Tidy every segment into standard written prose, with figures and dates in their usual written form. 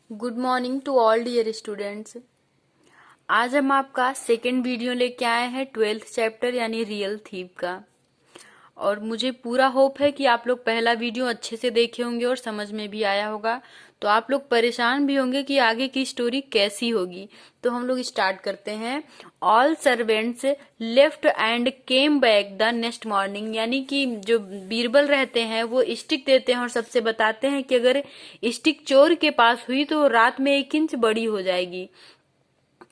Good morning to all dear students. आज हम आपका सेकेंड वीडियो लेके आए हैं 12th चैप्टर यानी रियल थीव का। और मुझे पूरा होप है कि आप लोग पहला वीडियो अच्छे से देखे होंगे और समझ में भी आया होगा। तो आप लोग परेशान भी होंगे कि आगे की स्टोरी कैसी होगी। तो हम लोग स्टार्ट करते हैं। All servants left and came back the next morning, यानी कि जो बीरबल रहते हैं वो स्टिक देते हैं और सबसे बताते हैं कि अगर स्टिक चोर के पास हुई तो रात में 1 इंच बड़ी हो जाएगी।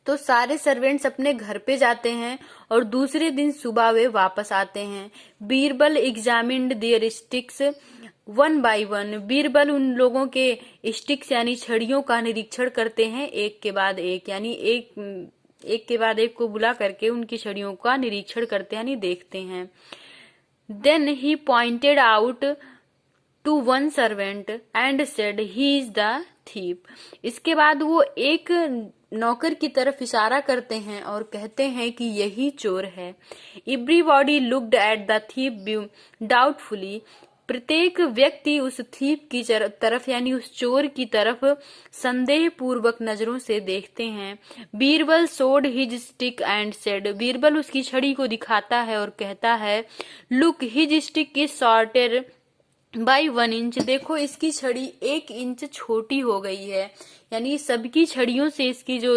तो सारे सर्वेंट्स अपने घर पे जाते हैं और दूसरे दिन सुबह वे वापस आते हैं। Birbal examined their sticks one by one. Birbal उन लोगों के स्टिक्स यानी छड़ियों का निरीक्षण करते हैं एक के बाद एक, यानी एक के बाद एक को बुला करके उनकी छड़ियों का निरीक्षण करते हैं यानी देखते हैं। Then he pointed out to one servant and said he is the thief. इसके बाद वो एक नौकर की तरफ इशारा करते हैं और कहते हैं कि यही चोर है। Everybody looked at the thief doubtfully. प्रत्येक व्यक्ति उस थीप की तरफ यानी उस चोर की तरफ संदेह पूर्वक नजरों से देखते हैं। बीरबल सोड his stick and said. Birbal उसकी छड़ी को दिखाता है और कहता है, look his stick is shorter by 1 inch. देखो इसकी छड़ी 1 इंच छोटी हो गई है, यानी सबकी छड़ियों से इसकी जो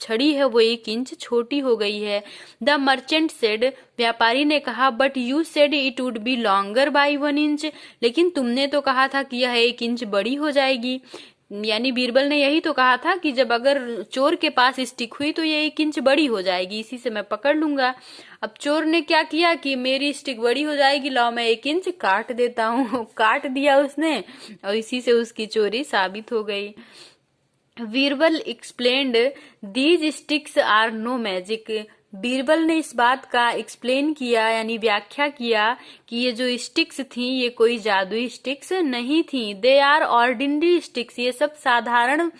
छड़ी है वो 1 इंच छोटी हो गई है। The merchant said. व्यापारी ने कहा, but you said it would be longer by 1 inch. लेकिन तुमने तो कहा था कि यह 1 इंच बड़ी हो जाएगी। यानी बीरबल ने यही तो कहा था कि जब अगर चोर के पास स्टिक हुई तो ये 1 इंच बड़ी हो जाएगी, इसी से मैं पकड़ लूंगा। अब चोर ने क्या किया कि मेरी स्टिक बड़ी हो जाएगी, लाओ मैं 1 इंच काट देता हूँ। काट दिया उसने और इसी से उसकी चोरी साबित हो गई। Birbal explained these sticks are no magic. Birbal ने इस बात का एक्सप्लेन किया यानी व्याख्या किया कि ये जो स्टिक्स थी ये कोई जादुई स्टिक्स नहीं थी। They are ordinary sticks. ये सब साधारण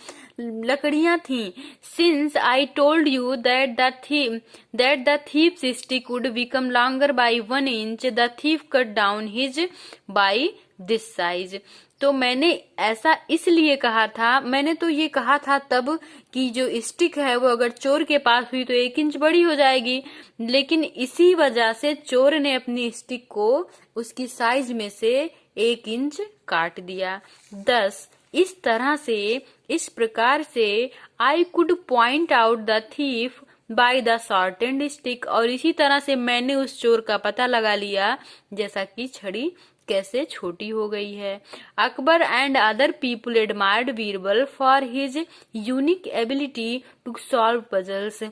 लकड़ियां थी। Since I told you that the thief's stick would become longer by 1 inch, the thief cut down his by this size. तो मैंने ऐसा इसलिए कहा था, मैंने तो ये कहा था तब कि जो स्टिक है वो अगर चोर के पास हुई तो 1 इंच बड़ी हो जाएगी, लेकिन इसी वजह से चोर ने अपनी स्टिक को उसकी साइज में से 1 इंच काट दिया। 10 इस तरह से, इस प्रकार से I could point out the thief by the shortened stick. और इसी तरह से मैंने उस चोर का पता लगा लिया जैसा कि छड़ी कैसे छोटी हो गई है। Akbar and other people admired Birbal for his unique ability to solve puzzles.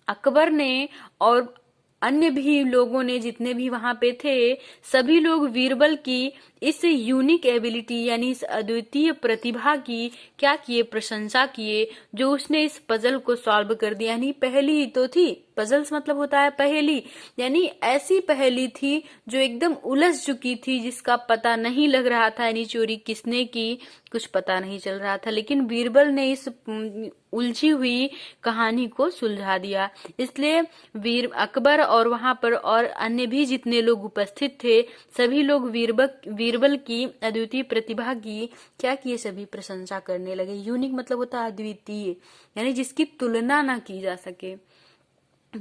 Akbar ने और अन्य भी लोगों ने, जितने भी वहां पे थे, सभी लोग बीरबल की इस यूनिक एबिलिटी यानी इस अद्वितीय प्रतिभा की क्या किए, प्रशंसा किए, जो उसने इस पजल को सॉल्व कर दिया। यानी पहेली ही तो थी, पजल्स मतलब होता है पहेली, यानी ऐसी पहेली थी जो एकदम उलझ चुकी थी, जिसका पता नहीं लग रहा था, यानी चोरी किसने की कुछ पता नहीं चल रहा था, लेकिन बीरबल ने इस उलझी हुई कहानी को सुलझा दिया। इसलिए अकबर और वहां पर और अन्य भी जितने लोग उपस्थित थे, सभी लोग बीरबल की अद्वितीय प्रतिभा की क्या किए, सभी प्रशंसा करने लगे। यूनिक मतलब होता है अद्वितीय, यानी जिसकी तुलना ना की जा सके।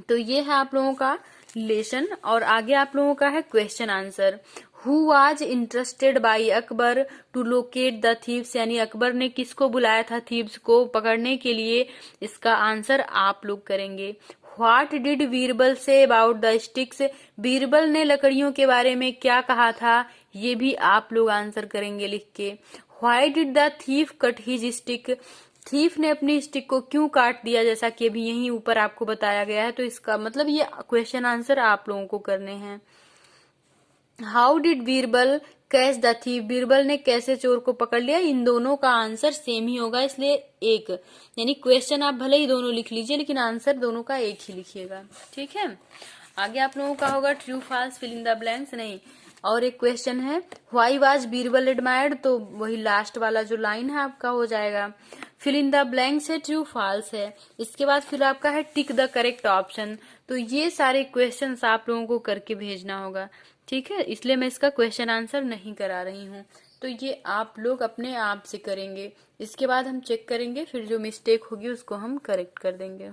तो ये है आप लोगों का लेसन। और आगे आप लोगों का है question answer. Who was interested by Akbar to locate the thieves, यानी अकबर ने किसको बुलाया था थीव्स को पकड़ने के लिए, इसका आंसर आप लोग करेंगे। What did Birbal say about the sticks. Birbal ने लकड़ियों के बारे में क्या कहा था, ये भी आप लोग आंसर करेंगे लिख के। Why did the thief cut his stick. Thief ने अपनी स्टिक को क्यों काट दिया, जैसा कि अभी यहीं ऊपर आपको बताया गया है। तो इसका मतलब ये क्वेश्चन आंसर आप लोगों को करने हैं। How did Birbal catch the thief. Birbal ने कैसे चोर को पकड़ लिया। इन दोनों का आंसर सेम ही होगा, इसलिए एक, यानी क्वेश्चन आप भले ही दोनों लिख लीजिए लेकिन आंसर दोनों का एक ही लिखिएगा, ठीक है। आगे आप लोगों का होगा true false fill in the blanks. नहीं, और एक क्वेश्चन है व्हाई वाज बीरबल एडमायर्ड, तो वही लास्ट वाला जो लाइन है आपका हो जाएगा। फिल इन द ब्लैंक्स है ट्रू फॉल्स है। इसके बाद फिर आपका है टिक द करेक्ट ऑप्शन। तो ये सारे क्वेश्चंस आप लोगों को करके भेजना होगा, ठीक है, इसलिए मैं इसका क्वेश्चन आंसर नहीं करा रही हूँ। तो तो ये आप लोग अपने आप से करेंगे। इसके बाद हम चेक करेंगे, फिर जो मिस्टेक होगी उसको हम करेक्ट कर देंगे।